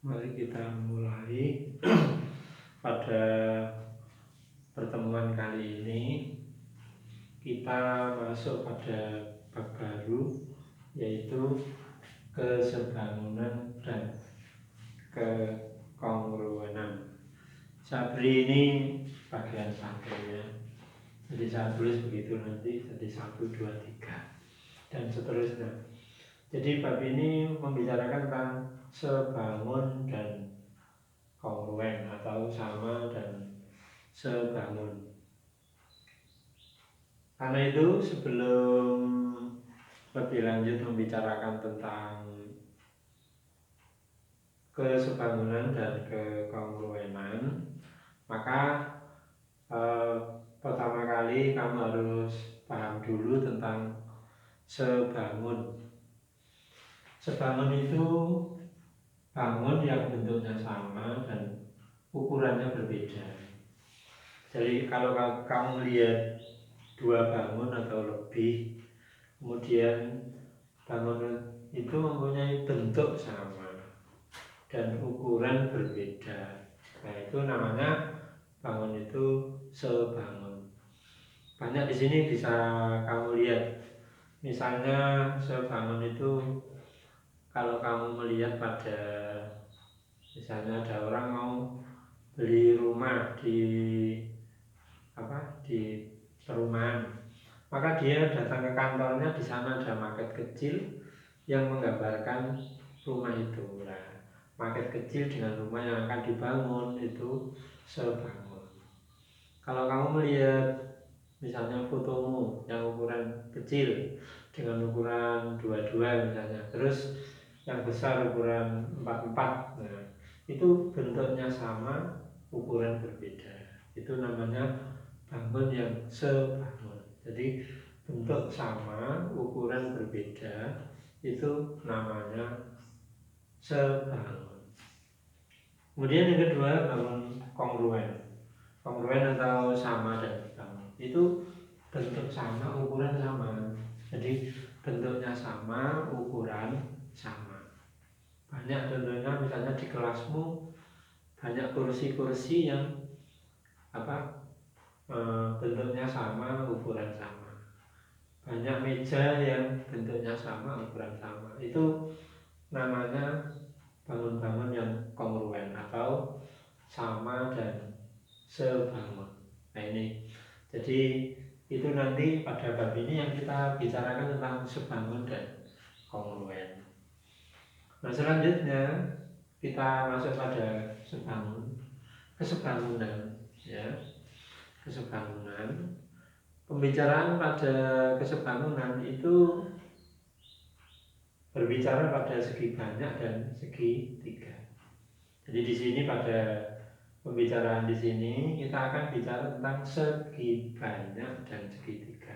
Mari kita mulai pada pertemuan kali ini. Kita masuk pada bab baru, yaitu kesebangunan dan kekongruenan. Saya beri ini bagian sampelnya, jadi saya tulis begitu nanti, jadi 1, 2, 3 dan seterusnya. Jadi bab ini membicarakan tentang sebangun dan kongruen atau sama dan sebangun. Karena itu sebelum lebih lanjut membicarakan tentang kesebangunan dan kekongruenan, maka pertama kali kamu harus paham dulu tentang sebangun. Sebangun itu bangun yang bentuknya sama dan ukurannya berbeda. Jadi kalau kamu lihat dua bangun atau lebih, kemudian bangunan itu mempunyai bentuk sama dan ukuran berbeda, nah itu namanya bangun itu sebangun. Banyak di sini bisa kamu lihat. Misalnya sebangun itu kalau kamu melihat pada, misalnya ada orang mau beli rumah di perumahan, maka dia datang ke kantornya, di sana ada maket kecil yang menggambarkan rumah itu. Nah, maket kecil dengan rumah yang akan dibangun itu sebangun. Kalau kamu melihat misalnya fotomu yang ukuran kecil dengan ukuran 22 misalnya, terus yang besar ukuran 44, nah itu bentuknya sama, ukuran berbeda, itu namanya bangun yang sebangun. Jadi bentuk sama, ukuran berbeda, itu namanya sebangun. Kemudian yang kedua, bangun kongruen. Kongruen atau sama dan sebangun itu bentuk sama, ukuran sama. Jadi bentuknya sama, ukuran sama. Banyak contohnya, misalnya di kelasmu banyak kursi-kursi yang bentuknya sama, ukuran sama. Banyak meja yang bentuknya sama, ukuran sama. Itu namanya bangun-bangun yang kongruen atau sama dan sebangun. Nah ini, jadi itu nanti pada bab ini yang kita bicarakan tentang sebangun dan kongruen. Nah selanjutnya kita masuk pada kesebangunan, ya. Kesebangunan, pembicaraan pada kesebangunan itu berbicara pada segi banyak dan segi tiga. Jadi di sini pada pembicaraan di sini kita akan bicara tentang segi banyak dan segi tiga.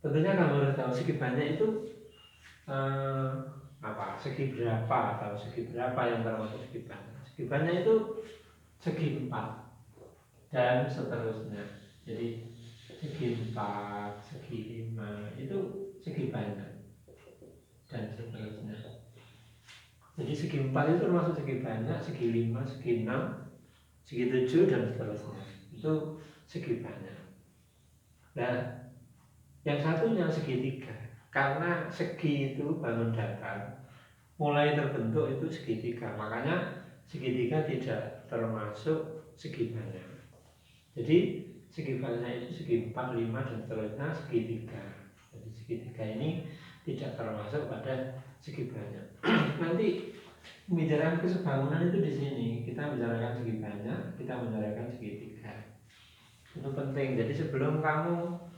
Tentunya kamu harus tahu segi banyak itu segi berapa atau segi berapa yang termasuk segi banyak. Segi banyak itu segi 4 dan seterusnya. Jadi segi 4, segi 5 itu segi banyak dan seterusnya. Jadi segi 4 itu termasuk segi banyak, segi 5, segi 6, segi 7 dan seterusnya. Itu segi banyak. Nah, yang satunya segi 3. Karena segi itu bangun datar mulai terbentuk itu segi 3. Makanya segi 3 tidak termasuk segi banyak. Jadi segi banyak itu segi 4, 5 dan seterusnya segi 3. Jadi segi 3 ini tidak termasuk pada segi banyak. Nanti pembicaraan kesebangunan itu di sini kita bicarakan segi banyak, kita bicarakan segi 3. Itu penting. Jadi sebelum kamu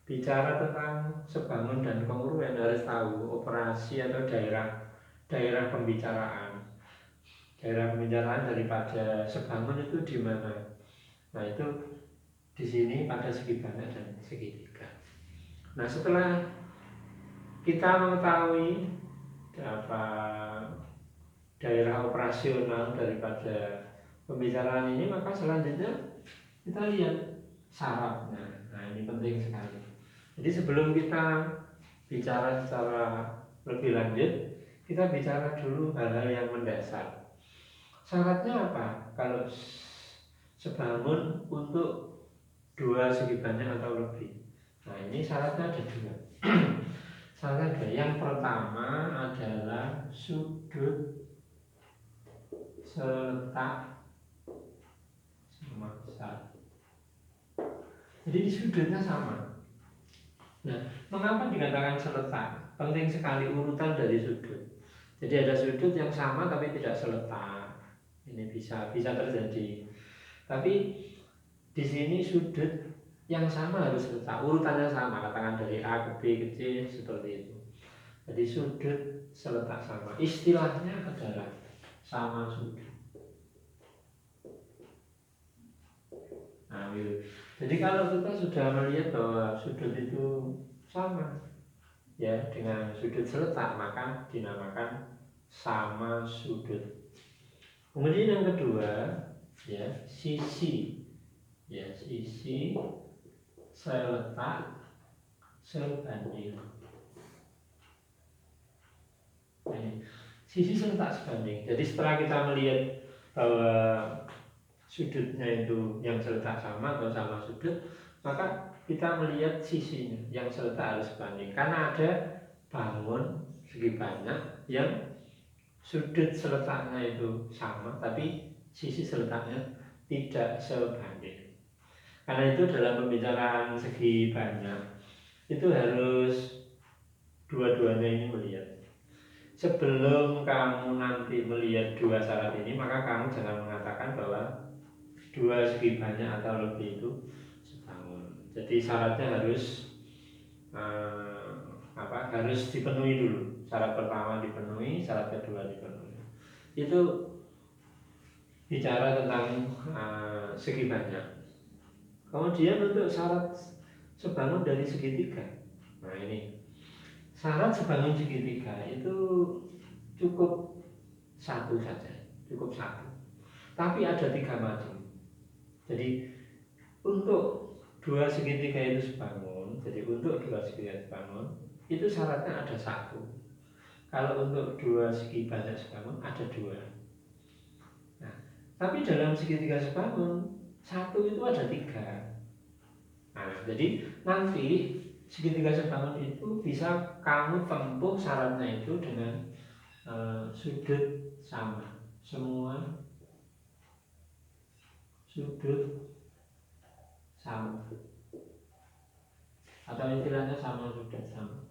bicara tentang sebangun dan kongruen harus tahu operasi atau daerah pembicaraan. Daerah pembicaraan daripada sebangun itu di mana? Nah itu di sini pada segi banyak dan segi 3. Nah setelah kita mengetahui daerah operasional daripada pembicaraan ini, maka selanjutnya kita lihat syaratnya. Nah ini penting sekali. Jadi sebelum kita bicara secara lebih lanjut, kita bicara dulu hal-hal yang mendasar. Syaratnya apa? Kalau sebangun untuk dua segi banyak atau lebih. Nah ini syaratnya ada dua. Syaratnya ada. Yang pertama adalah sudut seletak sama. Jadi di sudutnya sama. Nah, mengapa dikatakan seletak? Penting sekali urutan dari sudut. Jadi ada sudut yang sama tapi tidak seletak. Ini bisa terjadi. Tapi di sini sudut yang sama harus seletak. Urutannya sama, katakan dari A ke B ke C seperti itu. Jadi sudut seletak sama. Istilahnya adalah sama sudut. Nah, jadi kalau kita sudah melihat bahwa sudut itu sama ya dengan sudut seletak, maka dinamakan sama sudut. Kemudian yang kedua ya sisi seletak sebanding. Ini sisi seletak sebanding. Jadi setelah kita melihat bahwa sudutnya itu yang seletak sama atau sama sudut, maka kita melihat sisinya yang seletak harus sebanding. Karena ada bangun segi banyak yang sudut seletaknya itu sama tapi sisi seletaknya tidak sebanding. Karena itu dalam pembicaraan segi banyak itu harus dua-duanya ini melihat. Sebelum kamu nanti melihat dua syarat ini, maka kamu jangan mengatakan bahwa dua segi banyak atau lebih itu sebangun. Jadi syaratnya harus harus dipenuhi dulu. Syarat pertama dipenuhi, syarat kedua dipenuhi. Itu bicara tentang segi banyak. Kemudian untuk syarat sebangun dari segitiga. Nah ini syarat sebangun segitiga itu cukup satu saja, cukup satu. Tapi ada tiga macam. Jadi untuk dua segitiga itu sebangun, jadi untuk dua segitiga sebangun itu syaratnya ada satu. Kalau untuk dua segi banyak sebangun ada dua. Nah, tapi dalam segitiga sebangun satu itu ada tiga. Nah, jadi nanti segitiga sebangun itu bisa kamu tempuh syaratnya itu dengan sudut sama, semua sudut sama, atau istilahnya sama sudut sama.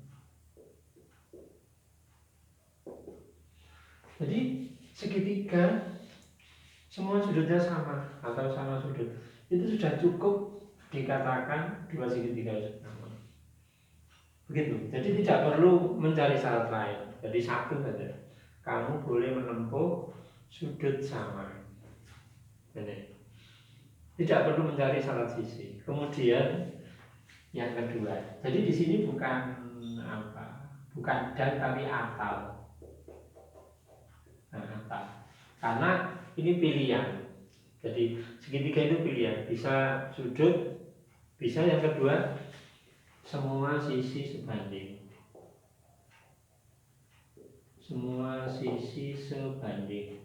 Jadi segitiga semua sudutnya sama atau sama sudut itu sudah cukup dikatakan dua segitiga sama. Begitu. Jadi tidak perlu mencari syarat lain. Jadi satu saja. Kamu boleh menempuh sudut sama. Ini. Tidak perlu mencari syarat sisi. Kemudian yang kedua. Jadi di sini bukan dan tapi atau. Nah, atau. Karena ini pilihan. Jadi segitiga itu pilihan. Bisa sudut, bisa yang kedua semua sisi sebanding. Semua sisi sebanding.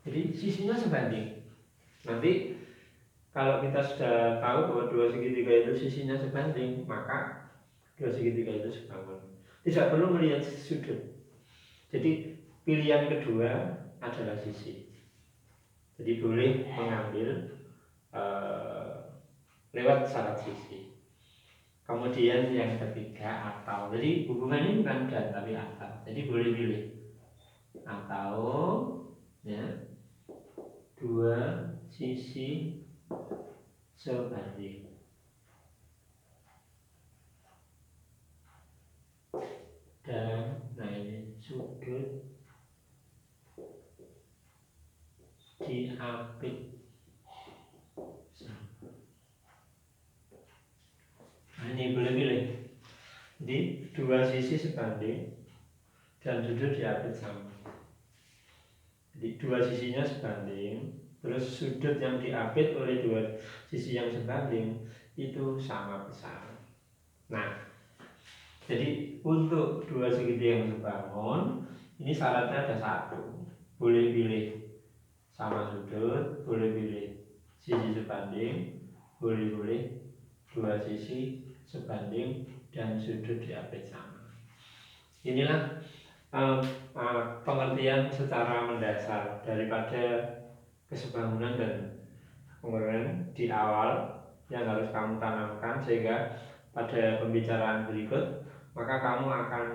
Jadi sisinya sebanding. Nanti kalau kita sudah tahu bahwa dua segitiga itu sisinya sebanding, maka dua segitiga itu sebangun. Tidak perlu melihat sudut. Jadi pilihan kedua adalah sisi. Jadi boleh mengambil lewat syarat sisi. Kemudian yang ketiga atau. Jadi hubungannya bukan dan tapi atau. Jadi boleh pilih atau ya dua sisi sebanding. Dan nah ini sudut diapit sama. Nah ini boleh pilih. Jadi dua sisi sebanding dan sudut diapit sama. Jadi dua sisinya sebanding, terus sudut yang diapit oleh dua sisi yang sebanding itu sama besar. Nah, Jadi untuk dua segitiga yang sebangun, ini syaratnya ada satu, boleh pilih sama sudut, boleh pilih sisi sebanding, boleh dua sisi sebanding dan sudut diapit sama. Inilah pengertian secara mendasar daripada kesebangunan dan kemudian di awal yang harus kamu tanamkan, sehingga pada pembicaraan berikut maka kamu akan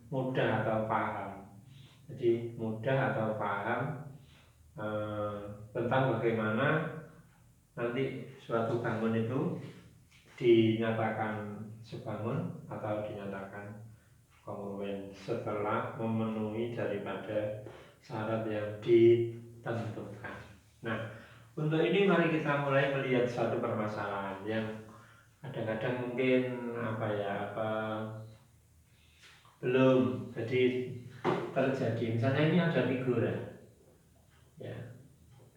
mudah atau paham. Jadi mudah atau paham tentang bagaimana nanti suatu bangun itu dinyatakan sebangun atau dinyatakan kongruen setelah memenuhi daripada syarat yang ditentukan. Nah, untuk ini mari kita mulai melihat suatu permasalahan yang kadang-kadang mungkin belum jadi terjadi. Misalnya ini ada figura, ya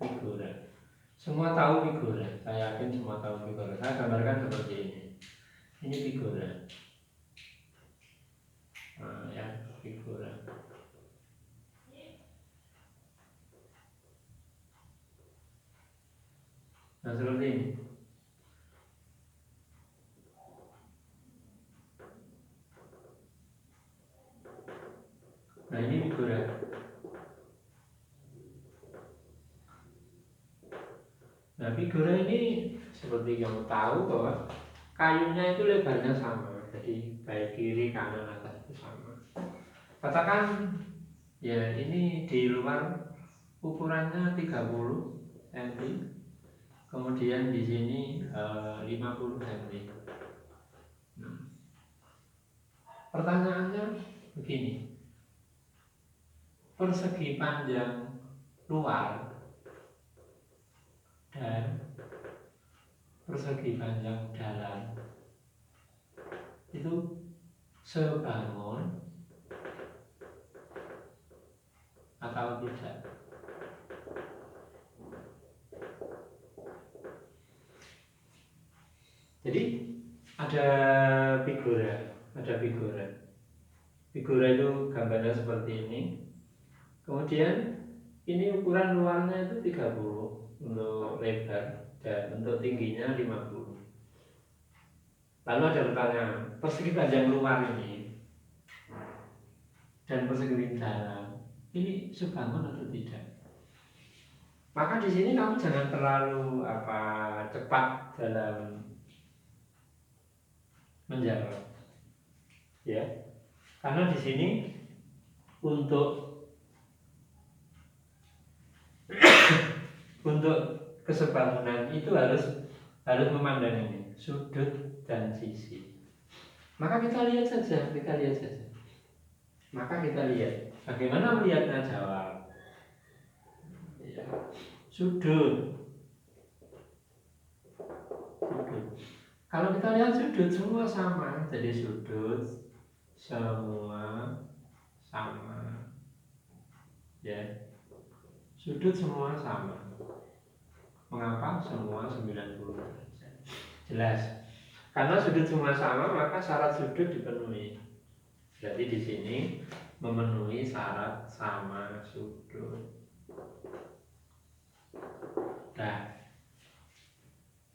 figura. Semua tahu figura, saya yakin semua tahu figura. Saya gambarkan seperti ini. Ini figura, ya figura. Nah seperti ini. Nah ini figura. Nah figura ini seperti kamu tahu bahwa kayunya itu lebarnya sama, jadi baik kiri kanan atas itu sama. Katakan ya ini di luar ukurannya 30 cm, kemudian di sini 50 cm. Nah, pertanyaannya begini, persegi panjang luar dan persegi panjang dalam itu sebangun atau tidak? Jadi ada figura. Figura itu gambarnya seperti ini. Kemudian ini ukuran luarnya itu 30 untuk lebar dan untuk tingginya 50. Lalu ada pertanyaan, persegi panjang luar ini dan persegi dalam ini sebangun atau tidak? Maka di sini kamu jangan terlalu cepat dalam menjawab, ya, karena di sini untuk kesebangunan itu harus memandang ini sudut dan sisi. Maka kita lihat saja. Maka kita lihat bagaimana melihatnya, jawab. Ya. Sudut. Kalau kita lihat sudut semua sama, jadi sudut semua sama, ya. Sudut semua sama. Mengapa? Semua 90 derajat. Jelas. Karena sudut semua sama, maka syarat sudut dipenuhi. Jadi di sini memenuhi syarat sama sudut. Nah,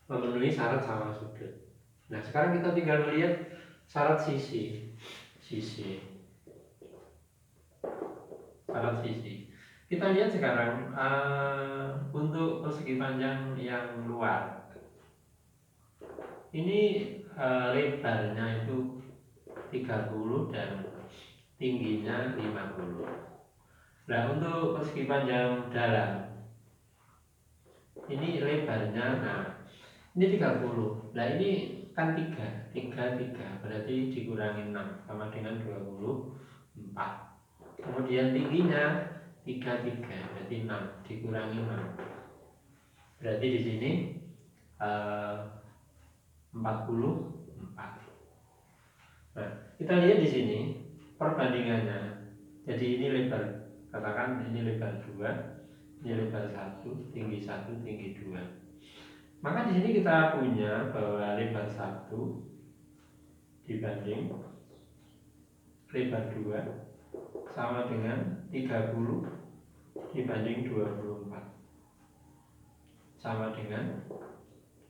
memenuhi syarat sama sudut. Nah, sekarang kita tinggal melihat syarat sisi. Syarat sisi. Kita lihat sekarang untuk persegi panjang yang luar. Ini lebarnya itu 30 dan tingginya 50. Nah, untuk persegi panjang dalam ini lebarnya, ini 30. Nah, ini kan 3 berarti dikurangi 6 sama dengan 24. Kemudian tingginya 33 berarti 6 dikurangi 6. Berarti di sini 44. Nah, kita lihat di sini perbandingannya. Jadi ini lebar, katakan ini lebar 2, ini lebar 1, tinggi 1, tinggi 2. Maka di sini kita punya bahwa lebar 1 dibanding lebar 2 sama dengan 30 dibanding 24 sama dengan,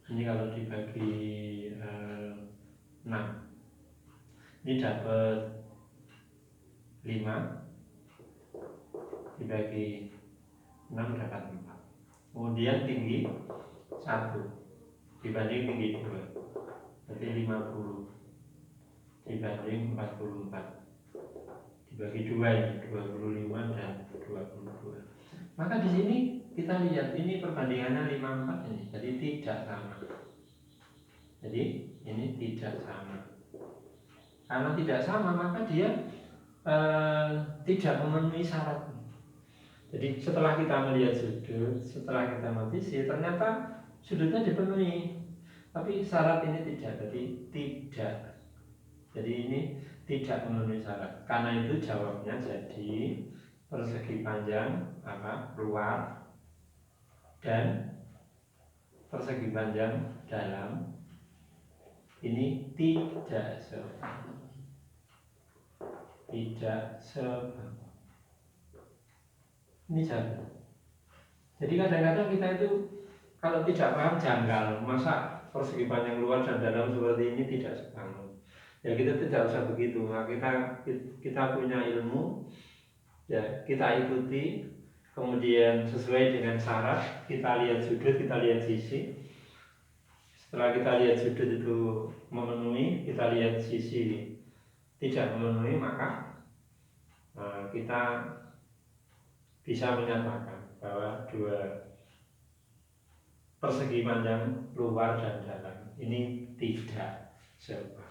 ini kalau dibagi 6 ini dapat 5 dibagi 6 dapat 4. Kemudian tinggi 1 dibanding tinggi 2 berarti 50 dibanding 44 dibagi 2 ini 25 dan 22. Maka di sini kita lihat ini perbandingannya 54 ini, jadi tidak sama. Jadi ini tidak sama. Karena tidak sama maka dia tidak memenuhi syarat. Jadi setelah kita melihat sudut, setelah kita memvisi, ternyata sudutnya dipenuhi, tapi syarat ini tidak, jadi tidak. Jadi ini tidak memenuhi syarat. Karena itu jawabnya jadi persegi panjang luar dan persegi panjang dalam ini tidak sebanding. Tidak sebanding. Ini jawab. Jadi kadang-kadang kita itu kalau tidak paham janggal, masa persegi panjang luar dan dalam seperti ini tidak sebanding. Ya kita tidak usah begitu. Nah, kita punya ilmu, ya kita ikuti, kemudian sesuai dengan syarat kita lihat sudut, kita lihat sisi. Setelah kita lihat sudut itu memenuhi, kita lihat sisi tidak memenuhi, maka kita bisa menyatakan bahwa dua persegi panjang luar dan dalam ini tidak sebanding.